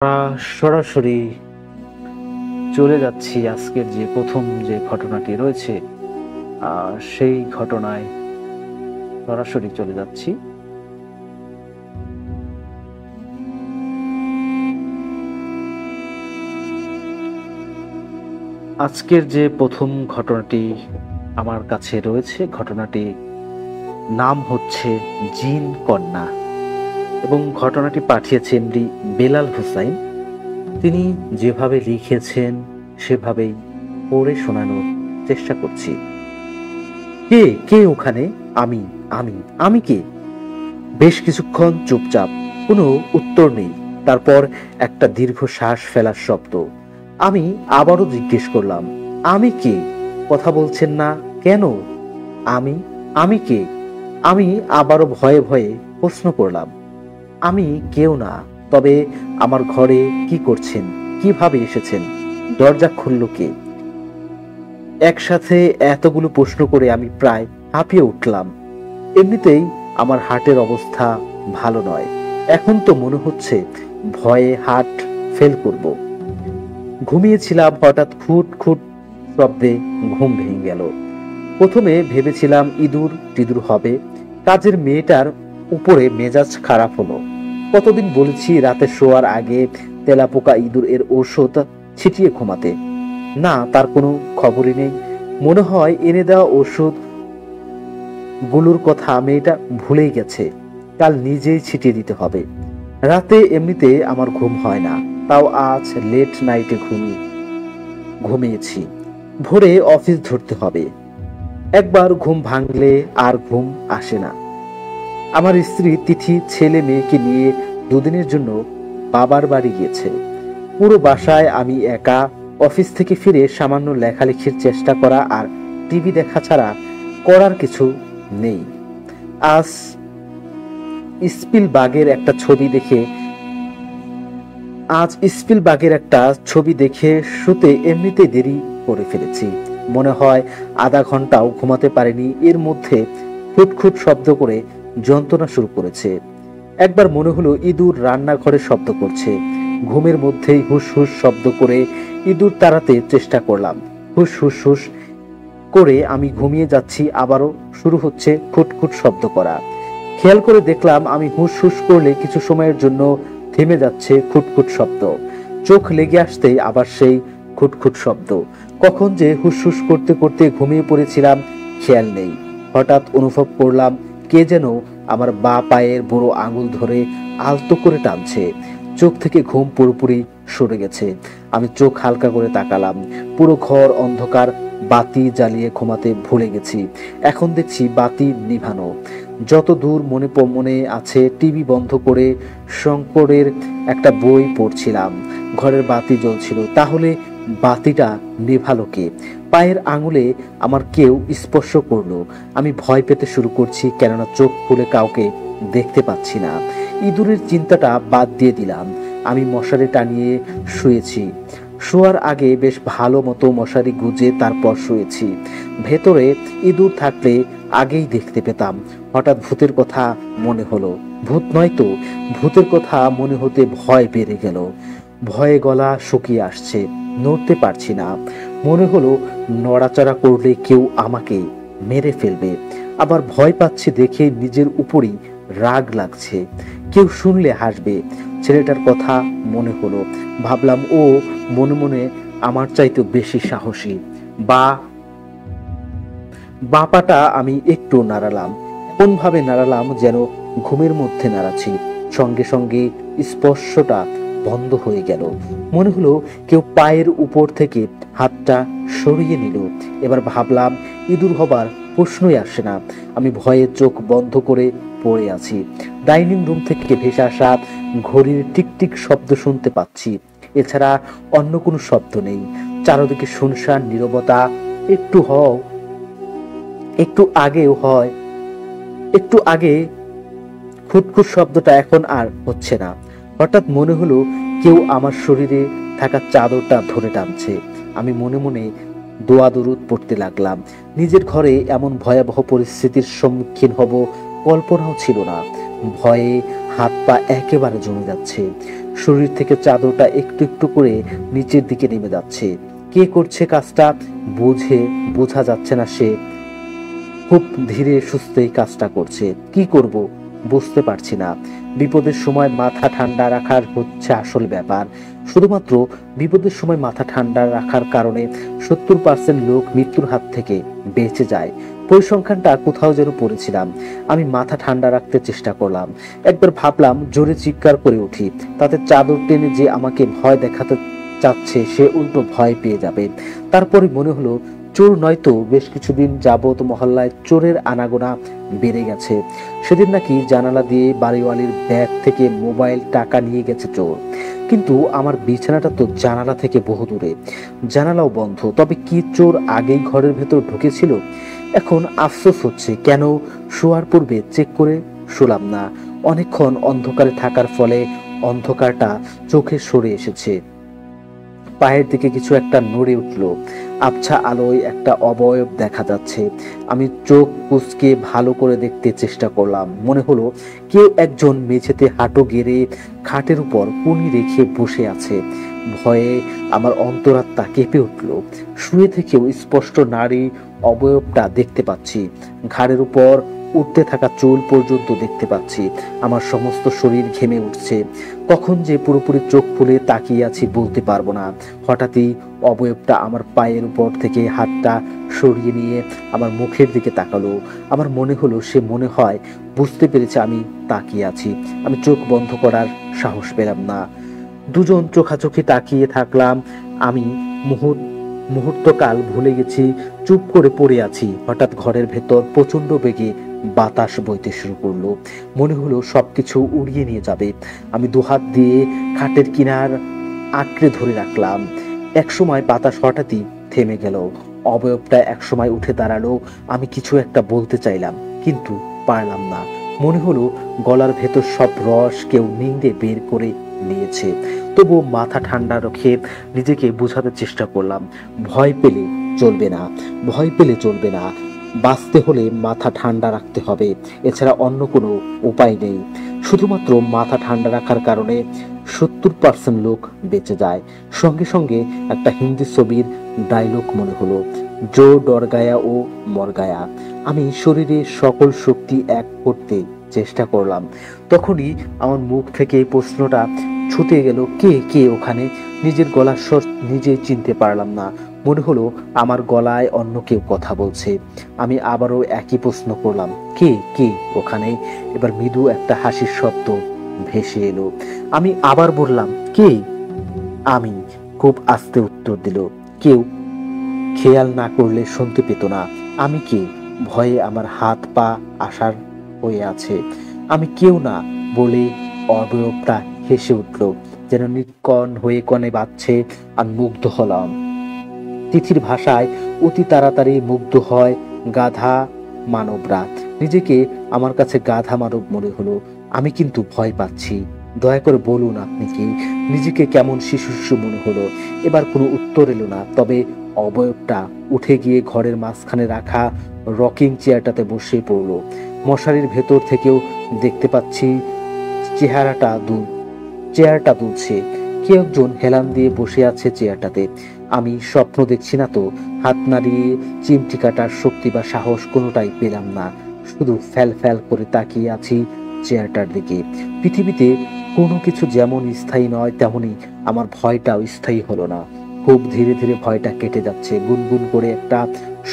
সরাসরি চলে যাচ্ছি আজকের যে প্রথম যে ঘটনাটি রয়েছে সেই ঘটনায় সরাসরি চলে যাচ্ছি। আজকের যে প্রথম ঘটনাটি আমার কাছে রয়েছে, ঘটনাটি নাম হচ্ছে জিন কন্যা এবং ঘটনাটি পাঠিয়েছে এমডি বেলাল হুসাইন। তিনি যেভাবে লিখেছেন সেভাবেই পড়ে শোনানোর চেষ্টা করছি। কে কে ওখানে? আমি আমি আমি কে? বেশ কিছুক্ষণ চুপচাপ, কোনো উত্তর নেই। তারপর একটা দীর্ঘ শ্বাস ফেলার শব্দ। আমি আবারও জিজ্ঞেস করলাম, আমি কে? কথা বলছেন না কেন? আমি আমি কে? আমি আবারও ভয়ে ভয়ে প্রশ্ন করলাম, আমি কেউ না, তবে আমার ঘরে কি করছেন? কিভাবে এসেছেন? দরজা খুলল কে? একসাথে এতগুলো প্রশ্ন করে আমি প্রায় হাঁপিয়ে উঠলাম। এমনিতেই আমার হার্টের অবস্থা ভালো নয়। এখন তো মনে হচ্ছে ভয়ে হার্ট ফেল করব। ঘুমিয়েছিলাম, হঠাৎ খুট খুট শব্দে ঘুম ভেঙে গেল। প্রথমে ভেবেছিলাম ইঁদুর টিদুর হবে। কাজের মেয়েটার উপরে মেজাজ খারাপ হলো। কতদিন বলেছি রাতে শোয়ার আগে তেলাপোকা ইঁদুর এর ঔষধ ছিটিয়ে ঘুমাতে। না, তার কোনো খবরই নেই। মনে হয় এনে দেওয়া ওষুধ গুলোর কথা মেয়েটা ভুলেই গেছে। কাল নিজেই ছিটিয়ে দিতে হবে। রাতে এমনিতে আমার ঘুম হয় না, তাও আজ লেট নাইটে ঘুমিয়েছি। ভোরে অফিস ধরতে হবে। একবার ঘুম ভাঙলে আর ঘুম আসে না। আমার স্ত্রী তিথি ছেলে মেয়েকে নিয়ে দুদিনের জন্য বাবার বাড়ি গিয়েছে। পুরো বাসায় আমি একা। অফিস থেকে ফিরে সামান্য লেখালেখির চেষ্টা করা আর টিভি দেখা ছাড়া করার কিছু নেই। আজ স্পিলবার্গের একটা ছবি দেখে শুতে এমনিতে দেরি করে ফেলেছি। মনে হয় আধা ঘন্টাও ঘুমাতে পারিনি। এর মধ্যে খুটখুট শব্দ করে যন্ত্রণা শুরু করেছে। একবার মনে হলো ইঁদুর রান্নাঘরে শব্দ করছে। ঘুমের মধ্যেই হুস হুস শব্দ করে ইঁদুর তাড়াতে চেষ্টা করলাম। হুস হুস হুস করে আমি ঘুমিয়ে যাচ্ছি, আবারও শুরু হচ্ছে খুটখুট শব্দ করা। খেয়াল করে দেখলাম আমি হুস হুস করলে কিছু সময়ের জন্য থেমে যাচ্ছে খুটখুট শব্দ। চোখ লেগে আসতেই আবার সেই খুটখুট শব্দ। কখন যে হুস হুস করতে করতে ঘুমিয়ে পড়েছিলাম খেয়াল নেই। হঠাৎ অনুভব করলাম কে যেন আমার বাঁ পায়ের বুড়ো আঙুল ধরে আলতো করে টানছে। চোখ থেকে ঘুম পুরোপুরি সরে গেছে। আমি চোখ হালকা করে তাকালাম। পুরো ঘর অন্ধকার। বাতি জ্বালিয়ে ঘুমাতে ভুলে গেছি। এখন দেখছি বাতি নিভানো। যত দূর মনে আছে টিভি বন্ধ করে শঙ্করের একটা বই পড়ছিলাম। ঘরের বাতি জ্বলছিল। তাহলে বাতিটা নেভালো কে? পায়ের আঙুলে আমার কেউ স্পর্শ করলো। আমি ভয় পেতে শুরু করছি, কেননা চোখ খুলে কাউকে দেখতে পাচ্ছি না। ইঁদুরের চিন্তাটা বাদ দিয়ে দিলাম। আমি মশারি টানিয়ে শুয়েছি। শোয়ার আগে বেশ ভালো মতো মশারি গুজে তারপর শুয়েছি। ভেতরে ইঁদুর থাকলে আগেই দেখতে পেতাম। হঠাৎ ভূতের কথা মনে হলো। ভূত নয় তো, ভূতের কথা মনে হতে ভয় বেড়ে গেল। ভয়ে গলা শুকিয়ে আসছে, নড়তে পারছি না। মনে হলো নড়াচড়া করলে কেউ আমাকে মেরে ফেলবে। আবার ভয় পাচ্ছি দেখে নিজের উপরই রাগ লাগছে। কেউ শুনলে হাসবে। ছেলেটার কথা মনে হলো। ভাবলাম ও মনে মনে আমার চাইতে বেশি সাহসী। বাপাটা আমি একটু নাড়ালাম, এমন ভাবে নাড়ালাম যেন ঘুমের মধ্যে নাড়াচ্ছি। সঙ্গে সঙ্গে স্পর্শটা বন্ধ হয়ে গেল। মনে হলো কেউ পায়ের উপর থেকে হাতটা সরিয়ে নিল। এবার ভাবলাম ইঁদুর হবার প্রশ্নই আসে না। আমি ভয়ে চোখ বন্ধ করে পড়ে আছি। ডাইনিং রুম থেকে ভেসে আসা ঘড়ির টিকটিক শব্দ শুনতে পাচ্ছি। এছাড়া অন্য কোনো শব্দ নেই। চারদিকে শুনশান নীরবতা। একটু আগে খুটখুট শব্দটা এখন আর হচ্ছে না। হঠাৎ মনে হলো কেউ আমার শরীরে থাকা চাদরটা ধরে টানছে। আমি মনে মনে দোয়া দরুদ পড়তে লাগলাম। নিজের ঘরে এমন ভয়াবহ পরিস্থিতির সম্মুখীন হব কল্পনাও ছিল না। ভয়ে হাত পা একেবারে জমে যাচ্ছে। শরীর থেকে চাদরটা একটু একটু করে নিচের দিকে নেমে যাচ্ছে। কে করছে কাজটা বোঝা যাচ্ছে না। সে খুব ধীরে সুস্থেই কাজটা করছে। কি করব বুঝতে পারছি না। বিপদের সময় মাথা ঠান্ডা রাখার হচ্ছে আসল ব্যাপার। শুধুমাত্র বিপদের সময় মাথা ঠান্ডা রাখার কারণে 70% লোক মৃত্যুর হাত থেকে বেঁচে যায়। পরিসংখ্যানটা কোথাও যেন পড়েছিলাম। আমি মাথা ঠান্ডা রাখতে চেষ্টা করলাম। একবার ভাবলাম জোরে চিৎকার করে উঠি, তাতে চাদর টেনে যে আমাকে ভয় দেখাতে চাচ্ছে সে উল্টো ভয় পেয়ে যাবে। তারপরে মনে হলো চোর নয়তো বেশ কিছুদিন যাবত মহল্লায় চোরের আনাগোনা বেড়ে গেছে। সেদিন নাকি জানালা দিয়ে বাড়িওয়ালির ব্যাগ থেকে মোবাইল টাকা নিয়ে গেছে চোর। কিন্তু আমার বিছানাটা তো জানালা থেকে বহু দূরে, জানালাও বন্ধ। তবে কি চোর আগেই ঘরের ভেতর ঢুকেছিল? এখন আফসোস হচ্ছে কেন শোয়ার পূর্বে চেক করে শুলাম না। অনেকক্ষণ অন্ধকারে থাকার ফলে অন্ধকারটা চোখে সরে এসেছে। পায়ের দিকে কিছু একটা নড়ে উঠল। আবছা আলোয় একটা অবয়ব দেখা যাচ্ছে। আমি চোখ কুঁচকে ভালো করে দেখতে চেষ্টা করলাম। মনে হলো কেউ একজন মেঝেতে হাঁটু গেড়ে খাটের উপর কুনি রেখে বসে আছে। ভয়ে আমার অন্তরাত্মা কেঁপে উঠল। শুয়ে থেকেও স্পষ্ট নারী অবয়বটা দেখতে পাচ্ছি। ঘাড়ের উপর উঠতে থাকা চুল পর্যন্ত দেখতে পাচ্ছি। আমার সমস্ত শরীর ঘেমে উঠছে। কখন যে পুরোপুরি চোখ খুলে তাকিয়ে আছি বলতে পারবো না। হঠাৎই অবয়বটা আমার পায়ের উপর থেকে হাতটা সরিয়ে নিয়ে আমার মুখের দিকে তাকালো। আমার মনে হলো সে মনে হয় বুঝতে পেরেছে আমি তাকিয়ে আছি। আমি চোখ বন্ধ করার সাহস পেলাম না। দুজন চোখাচোখি তাকিয়ে থাকলাম। আমি মুহূর্তকাল ভুলে গেছি, চুপ করে পড়ে আছি। হঠাৎ ঘরের ভেতর প্রচন্ড বেগে বাতাস বইতে শুরু করলো। মনে হলো সবকিছু উড়িয়ে নিয়ে যাবে। আমি দুহাত দিয়ে খাটের কিনার আঁকড়ে ধরে রাখলাম। একসময় বাতাস হঠাৎই থেমে গেল। অবয়বটা একসময় উঠে দাঁড়ালো। আমি কিছু একটা বলতে চাইলাম, কিন্তু পারলাম না। মনে হলো গলার ভেতর সব রস কেউ নিংড়ে বের করে নিয়েছে। তবুও মাথা ঠান্ডা রেখে নিজেকে বোঝাতে চেষ্টা করলাম, ভয় পেলে চলবে না, ভয় পেলে চলবে না। বাঁচতে হলে মাথা ঠান্ডা রাখতে হবে, এছাড়া অন্য কোনো উপায় নেই। শুধুমাত্র মাথা ঠান্ডা রাখার কারণে 70% লোক বেঁচে যায়। সঙ্গে সঙ্গে একটা হিন্দি ছবির ডায়লগ মনে হলো, জো ডর গায়া ও মর গায়া। আমি শরীরে সকল শক্তি এক করতে চেষ্টা করলাম। তখনই আমার মুখ থেকে এই প্রশ্নটা ছুটে গেল, কে কে ওখানে? নিজের গলার স্বর নিজে চিনতে পারলাম না। মনে হলো আমার গলায় অন্য কেউ কথা বলছে। আমি আবারও একই প্রশ্ন করলাম, কে কে ওখানে? এবার মৃদু একটা হাসির শব্দ ভেসে এলো। আমি আবার বললাম, কে? আমি খুব আস্তে উত্তর দিল, কেউ। খেয়াল না করলে শুনতে পেত না। আমি কে? ভয়ে আমার হাত পা আসার হয়ে আছে। আমি কেউ না বলে অবয়বটা হেসে উঠল, যেন নিকণ হয়ে কনে বাজছে। আর মুগ্ধ হলাম। তিথির ভাষায় অতি তাড়াতাড়ি মুগ্ধ হয় গাধা মানবরা। নিজেকে আমার কাছে গাধা মানব মনে হলো। আমি কিন্তু ভয় পাচ্ছি। দয়া করে বলুন আপনি কি? নিজেকে কেমন শিশু শিশু মনে হলো। এবার কোনো উত্তর এলো না। তবে অবয়বটা উঠে গিয়ে ঘরের মাঝখানে রাখা রকিং চেয়ারটাতে বসে পড়লো। মশারির ভেতর থেকেও দেখতে পাচ্ছি চেয়ারটা দুলছে। কেউ একজন হেলান দিয়ে বসে আছে চেয়ারটাতে। আমি স্বপ্ন দেখছি না তো? হাত নাড়িয়ে চিমটি কাটার শক্তি বা সাহস কোনোটাই পেলাম না। শুধু ফ্যাল ফ্যাল করে তাকিয়ে আছি চেয়ারটার দিকে। পৃথিবীতে কোনো কিছু যেমন স্থায়ী নয়, তেমনি আমার ভয়টাও স্থায়ী হলো না। খুব ধীরে ধীরে ভয়টা কেটে যাচ্ছে। গুনগুন করে একটা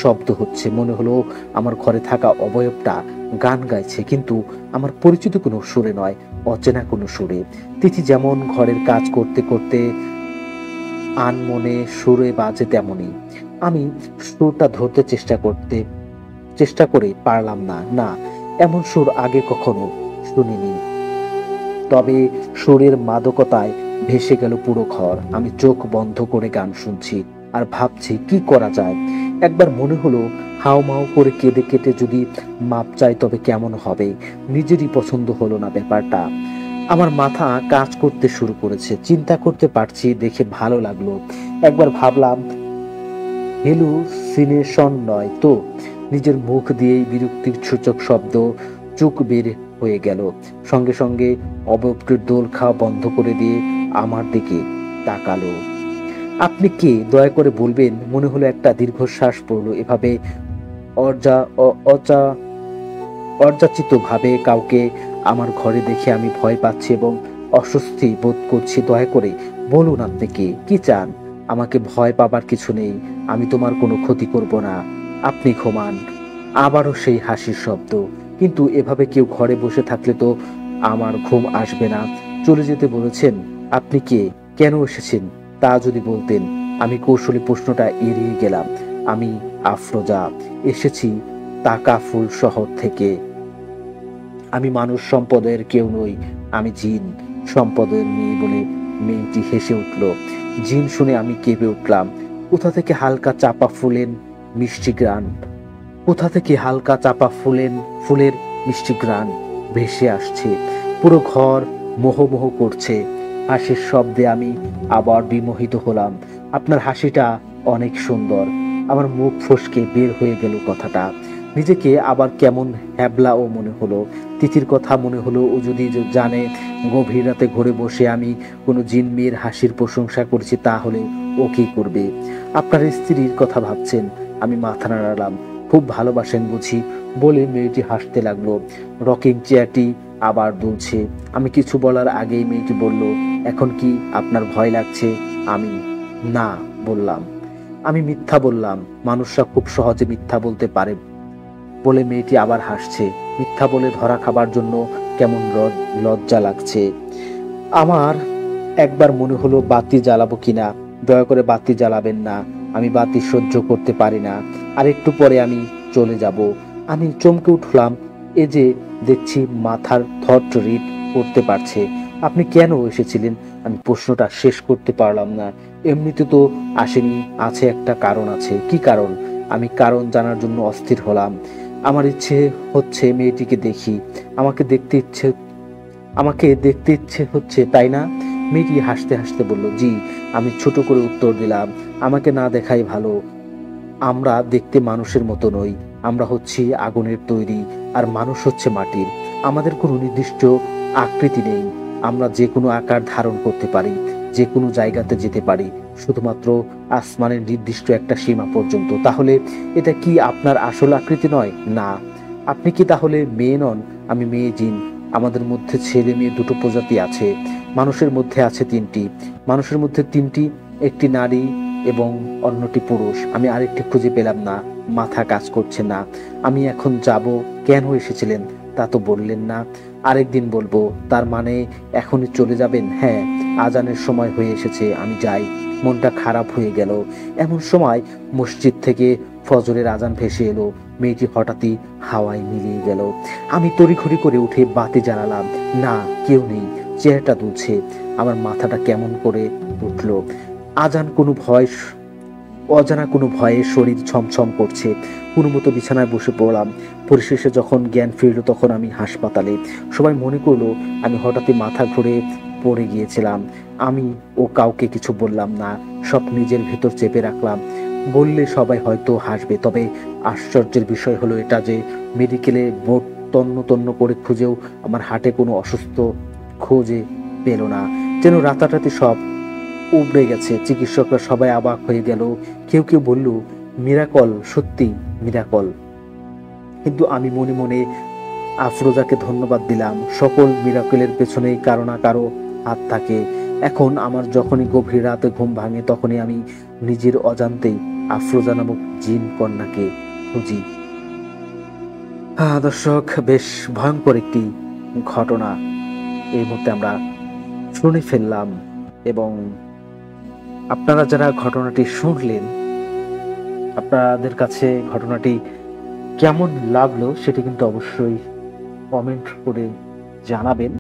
শব্দ হচ্ছে। মনে হলো আমার ঘরে থাকা অবয়বটা গান গাইছে, কিন্তু আমার পরিচিত কোনো সুরে নয়, অচেনা কোনো সুরে। তিথি যেমন ঘরের কাজ করতে করতে আনমনে সুরে বাজে, তেমনি আমি সুরটা ধরতে চেষ্টা করে পারলাম না। না, এমন সুর আগে কখনো শুনিনি। তবে সুরের মাদকতায় ভেসে গেল পুরো ঘর। আমি চোখ বন্ধ করে গান শুনছি আর ভাবছি কি করা যায়। একবার মনে হলো হাউমাউ করে কেঁদে কেটে যদি মাপ চাই তবে কেমন হবে। নিজেরই পছন্দ হলো না ব্যাপারটা। আমার মাথা কাজ করতে শুরু করেছে। চিন্তা করতে পারছি দেখে ভালো লাগলো। একবার ভাবলাম হেলুসিনেশন নয় তো। নিজের মুখ দিয়েই বিরক্তির সূচক শব্দ চুক বের হয়ে গেল। সঙ্গে সঙ্গে অবয়বটির দোল খাওয়া বন্ধ করে দিয়ে আমার দিকে তাকালো। আপনি কে, দয়া করে বলবেন? মনে হলো একটা দীর্ঘশ্বাস পড়লো। এভাবে অর্জা অচা অযাচিত ভাবে কাউকে আমার ঘরে দেখে আমি ভয় পাচ্ছি এবং অস্বস্তি বোধ করছি। দয়া করে বলুন আপনি কে, কি চান? আমাকে ভয় পাবার কিছু নেই, আমি তোমার কোনো ক্ষতি করব না, আপনি ঘুমান। আবারও সেই হাসির শব্দ। কিন্তু এভাবে কেউ ঘরে বসে থাকলে তো আমার ঘুম আসবে না। চলে যেতে বলেছেন, আপনি কে, কেন এসেছেন তা যদি বলতেন। আমি কৌশলী প্রশ্নটা এড়িয়ে গেলাম। আমি আফরোজা, এসেছি তাকাফুল শহর থেকে। আমি মানুষ সম্পদের কেউ নই, আমি জিন সম্পদের মেয়ে বলে মেয়েটি হেসে উঠল। জিন শুনে আমি কেঁপে উঠলাম। কোথা থেকে হালকা চাপা ফুলের মিষ্টি গ্রান, কোথা থেকে হালকা চাপা ফুলের মিষ্টি গ্রান ভেসে আসছে। পুরো ঘর মোহমোহ করছে। হাসির শব্দে আমি আবার বিমোহিত হলাম। আপনার হাসিটা অনেক সুন্দর। আমার মুখ ফসকে বের হয়ে গেল কথাটা। নিজেকে আবার কেমন হ্যাবলাও মনে হলো। তিথির কথা মনে হলো, ও যদি জানে গভীর রাতে ঘরে বসে আমি কোনো জিন মেয়ের হাসির প্রশংসা করছি, তাহলে ও কি করবে? আপনার স্ত্রীর কথা ভাবছেন? আমি মাথা নাড়ালাম। খুব ভালোবাসেন বুঝি, বলে মেয়েটি হাসতে লাগলো। রকিং চেয়ারটি আবার দুলছে। আমি কিছু বলার আগেই মেয়েটি বলল, এখন কি আপনার ভয় লাগছে? আমি না বললাম। আমি মিথ্যা বললাম। মানুষরা খুব সহজে মিথ্যা বলতে পারে, বলে মেয়েটি আবার হাসছে। মিথ্যা বলে ধরা খাবার জন্য কেমন লজ্জা লাগছে। আমার একবার মনে হলো বাতি জ্বালাবো কিনা। দয়া করে বাতি জ্বালাবেন না, আমি বাতি সহ্য করতে পারি না। আর একটু পরে আমি চলে যাব। আমি চমকে উঠলাম। এ যে দেখছি মাথার থট রিড করতে পারছে। আপনি কেন এসেছিলেন? আমি প্রশ্নটা শেষ করতে পারলাম না। এমনিতে তো আসেনি, আছে একটা কারণ আছে। কি কারণ? আমি কারণ জানার জন্য অস্থির হলাম। আমার ইচ্ছে হচ্ছে মেয়েটিকে দেখি। আমাকে দেখতে ইচ্ছে হচ্ছে, তাই না? মেয়েটি হাসতে হাসতে বলল, জি। আমি ছোট করে উত্তর দিলাম, আমাকে না দেখাই ভালো। আমরা দেখতে মানুষের মতো নই। আমরা হচ্ছি আগুনের তৈরি, আর মানুষ হচ্ছে মাটির। আমাদের কোনো নির্দিষ্ট আকৃতি নেই। আমরা যে কোনো আকার ধারণ করতে পারি, যে কোনো জায়গাতে যেতে পারি, শুধুমাত্র আসমানের নির্দিষ্ট একটা সীমা পর্যন্ত। তাহলে এটা কি আপনার আসল আকৃতি নয়? না। আপনি কি তাহলে মেয়ে নন? আমি মেয়ে জিন। আমাদের মধ্যে ছেলে মেয়ে দুটো প্রজাতি আছে। মানুষের মধ্যে আছে তিনটি। মানুষের মধ্যে তিনটি, একটি নারী এবং অন্যটি পুরুষ। আমি আরেকটি খুঁজে পেলাম না। মাথা কাজ করছে না। আমি এখন যাব। কেন এসেছিলেন তা তো বললেন না। আরেকদিন বলবো। তার মানে এখনই চলে যাবেন? হ্যাঁ, আজানের সময় হয়ে এসেছে, আমি যাই। মনটা খারাপ হয়ে গেল। এমন সময় মসজিদ থেকে ফজরের আজান ভেসে এলো। মেয়েটি হঠাৎই হাওয়ায় মিলিয়ে গেল। আমি তড়িঘড়ি করে উঠে বাতি জ্বালালাম। না, কেউ নেই। চেহারাটা দুলছে। আমার মাথাটা কেমন করে উঠল। আজান কোনো ভয়, অজানা কোনো ভয়ে শরীর ছমছম করছে। কোনো মতো বিছানায় বসে পড়লাম। পরিশেষে যখন জ্ঞান ফিরল, তখন আমি হাসপাতালে। সবাই মনে করলো আমি হঠাৎই মাথা ঘুরে পড়ে গিয়েছিলাম। আমি কাউকে কিছু বললাম না, সব নিজের ভেতর চেপে রাখলাম। বললে সবাই হয়তো হাসবে, তবে আশ্চর্যের বিষয় হলো এটা যে মেডিকেলে বোর্ড তন্ন তন্ন করে খুঁজেও আমার হাটে কোনো অসুস্থ খোঁজে পেল না। যেন রাতারাতি সব উবড়ে গেছে। চিকিৎসকরা সবাই অবাক হয়ে গেল। কেউ কেউ বলল, মিরাকল, সত্যি মিরাকল। কিন্তু আমি মনে মনে আফরোজাকে ধন্যবাদ দিলাম। সকল মিরাকলের পেছনেই কারো না কারো হাত থাকে। এখন আমার যখনই গভীর রাতে ঘুম ভাঙে, তখনই আমি নিজের অজান্তেই আফরোজা নামক জিন কন্যাকে খুঁজি। দর্শক, বেশ ভয়ঙ্কর একটি ঘটনা এই মুহূর্তে আমরা শুনে ফেললাম। এবং আপনারা যারা ঘটনাটি শুনলেন, আপনাদের কাছে ঘটনাটি কেমন লাগলো সেটি কিন্তু অবশ্যই কমেন্ট করে জানাবেন।